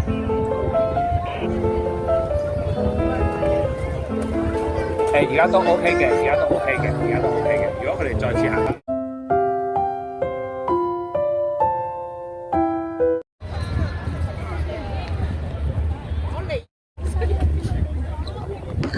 而家都 OK 嘅，而家都 OK 嘅，而家都 OK 嘅。如果佢哋再次行翻。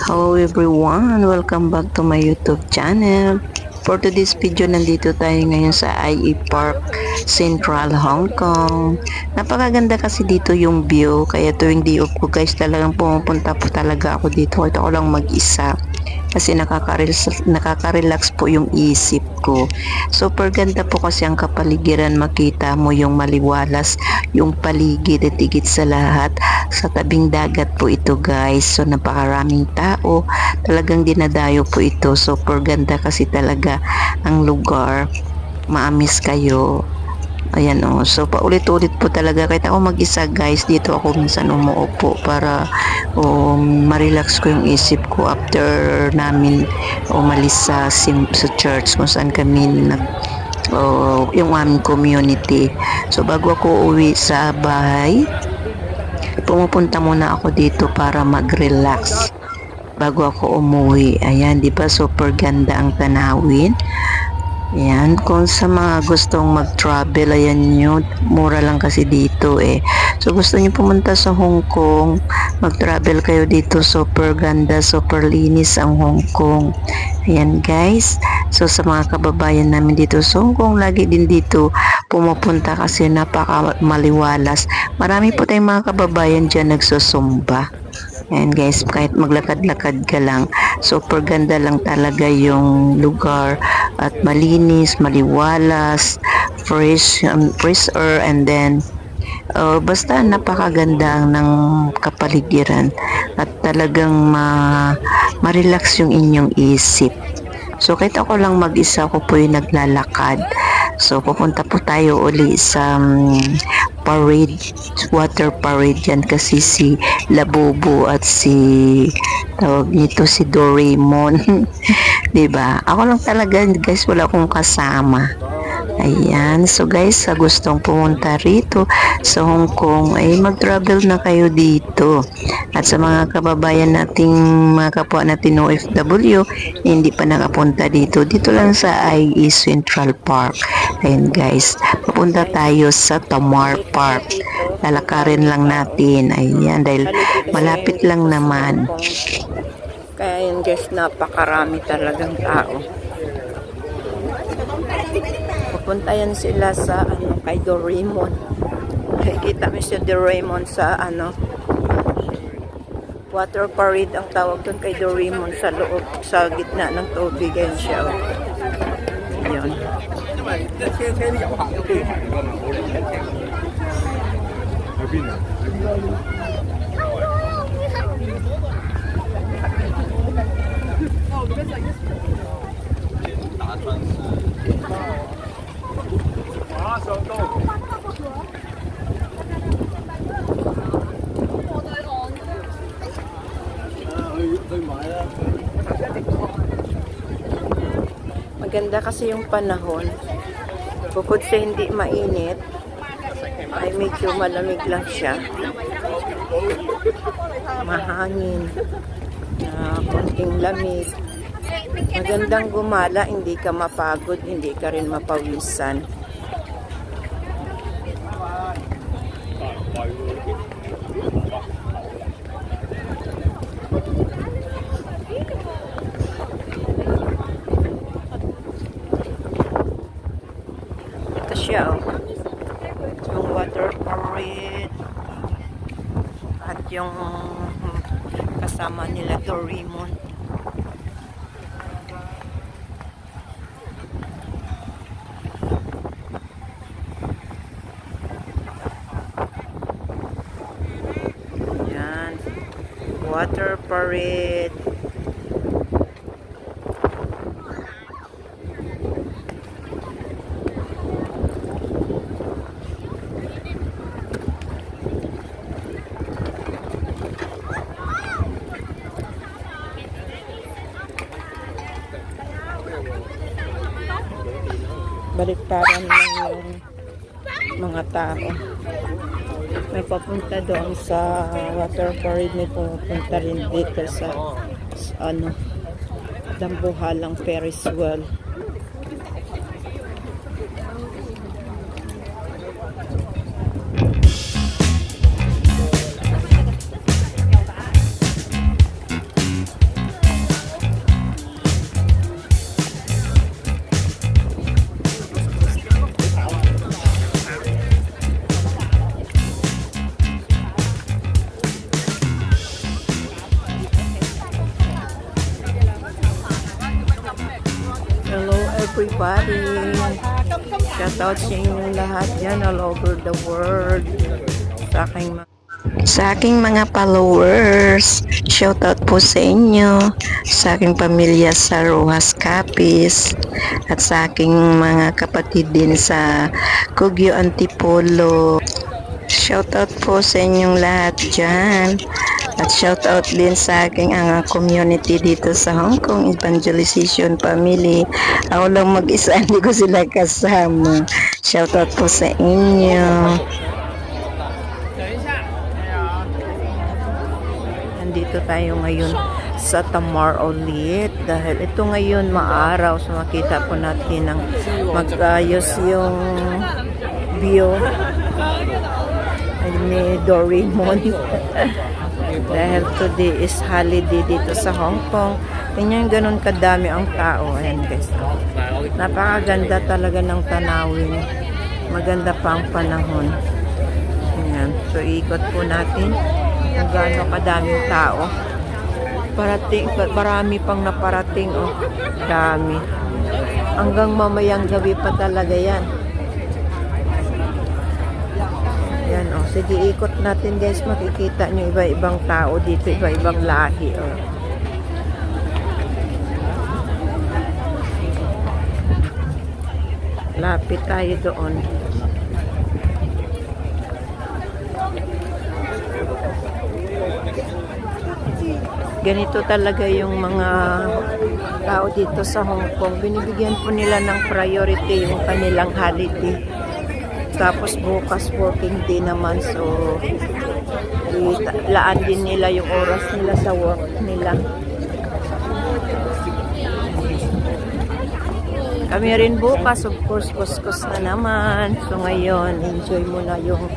Hello everyone! Welcome back to my YouTube channel. For today's video, nandito tayo ngayon sa IE Park, Central, Hong Kong. Napakaganda kasi dito yung view. Kaya tuwing day off ko guys, talagang pumupunta po talaga ako dito. Ito ako lang mag-isa. Kasi nakaka-relax po yung isip ko. Super ganda po kasi ang kapaligiran. Makita mo yung maliwalas, yung paligid at higit sa lahat. Sa tabing dagat po ito guys. So napakaraming tao. Talagang dinadayo po ito. Super ganda kasi talaga ang lugar. Maamis kayo. Ayan o. So paulit-ulit po talaga. Kahit ako mag-isa guys, dito ako minsan umuupo para ma-relax ko yung isip ko after namin umalis sa church kung saan kami yung aming community. So bago ako uwi sa bahay, pumupunta muna ako dito para mag-relax bago ako umuwi. Ayan, di ba super ganda ang tanawin. Ayan, kung sa mga gustong mag-travel, ayan nyo, mura lang kasi dito eh. So gusto nyo pumunta sa Hong Kong, mag-travel kayo dito, super ganda, super linis ang Hong Kong. Ayan guys, so sa mga kababayan namin dito sa Hong Kong, lagi din dito pumupunta kasi napaka maliwalas. Marami po tayong mga kababayan dyan nagsusumba. Ayan guys, kahit maglakad-lakad ka lang, super ganda lang talaga yung lugar at malinis, maliwalas, fresh air, and then basta napakaganda ng kapaligiran at talagang ma-relax yung inyong isip. So kahit ako lang mag-isa, ako po yung naglalakad. So pupunta po tayo uli sa parade, water parade yan kasi si Labubu at si tawag nito si Doraemon. 'Di ba? Ako lang talaga guys, wala akong kasama. Ayan, so guys, sa gustong pumunta rito sa Hong Kong, ay mag-travel na kayo dito. At sa mga kababayan nating, mga kapwa natin OFW, hindi pa nakapunta dito, dito lang sa IE Central Park. Ayan guys, pupunta tayo sa Tamar Park. Lalakarin lang natin, ayan, dahil malapit lang naman. Kaya yun guys, napakarami talagang tao. Pupunta yan sila sa kay Doraemon. Nakikita mo si Doraemon sa water parade ang tawag doon kay Doraemon, sa loob, sa gitna ng tubig. Yan siya. Yun. Maganda kasi yung panahon. Bukod sa hindi mainit, ay medyo malamig lang siya. Mahangin. Konting lamig. Magandang gumala, hindi ka mapagod, hindi ka rin mapawisan. Ito siya, yung water parade at yung kasama nila Doraemon. Yan, water parade. Baliktaran lang yung mga tao. May papunta doon sa water parade, may pupunta rin dito sa ano, Dambuhalang Ferris wheel. Hello everybody! Shoutout sa inyong lahat dyan all over the world. Sa aking mga followers, shoutout po sa inyo, sa aking pamilya sa Rojas Capiz, at sa aking mga kapatid din sa Cugio Antipolo. Shoutout po sa inyong lahat dyan. At shoutout din sa aking community dito sa Hong Kong Evangelization Family. Ako lang mag-isa, hindi ko sila kasama. Shoutout po sa inyo. Nandito tayo ngayon sa Tamar ulit dahil ito ngayon maaraw, so makita po natin ng mag-ayos yung view ni Doraemon. Dahil today is holiday dito sa Hong Kong. Tingnan ganun kadami ang tao. Ayan guys. Napakaganda talaga ng tanawin. Maganda pa ang panahon. Ayan. So ikot po natin kung gaano kadaming tao. Marami pang naparating. Oh, dami. Hanggang mamayang gabi pa talaga yan. Yan, oh. Sige, ikot natin guys. Makikita nyo iba-ibang tao dito, iba-ibang lahi. Oh. Lapit tayo doon. Ganito talaga yung mga tao dito sa Hong Kong. Binibigyan po nila ng priority yung kanilang holiday. Tapos bukas working day naman, so laan din nila yung oras nila sa work nila. Kami rin bukas, of course, kuskus na naman. So ngayon, enjoy muna yung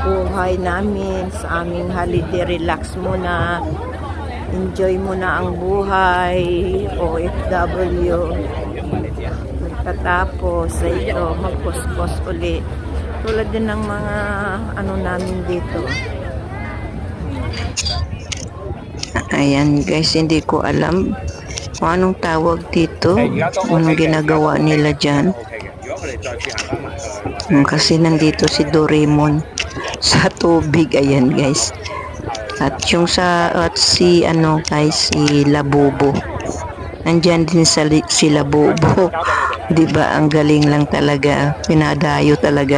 buhay namin sa aming holiday. Relax muna. Enjoy muna ang buhay. OFW. Magtatapos sa ito, magkuskus ulit. Tulad din ng mga ano namin dito. Ayan guys, hindi ko alam kung anong tawag dito. Anong ginagawa nila dyan. Kasi nandito si Doraemon sa tubig. Ayan guys. At yung si ano guys, si Labubo. Nandyan din si Labubo. Diba, ang galing lang talaga. Pinadayo talaga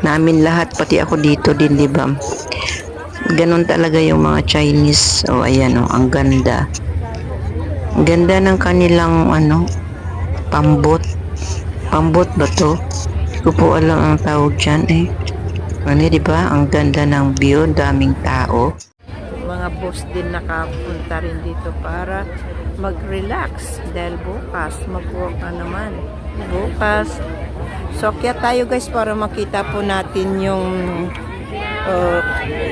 namin lahat, pati ako dito din, diba? Ganon talaga yung mga Chinese. O, ayan o, ang ganda. Ang ganda ng kanilang, pambot. Pambot ba to? Hindi ko po alam ang tawag dyan, eh. Diba? Ang ganda ng view, daming tao. Mga boss din nakapunta rin dito para mag-relax dahil bukas mag-work na naman bukas. So kaya tayo guys para makita po natin yung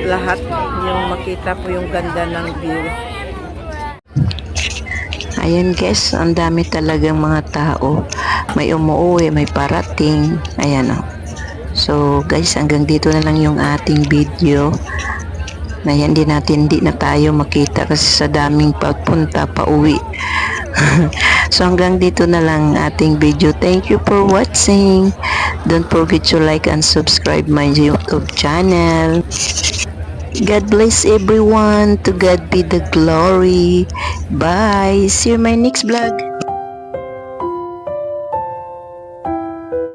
lahat, yung makita po yung ganda ng view. Ayan guys, ang dami talagang mga tao, may umuwi, may parating. Ayan o. So guys, hanggang dito na lang yung ating video. Na hindi na tayo makita kasi sa daming pagpunta pa uwi. So hanggang dito na lang ating video. Thank you for watching. Don't forget to like and subscribe my YouTube channel. God bless everyone. To God be the glory. Bye. See you in my next vlog.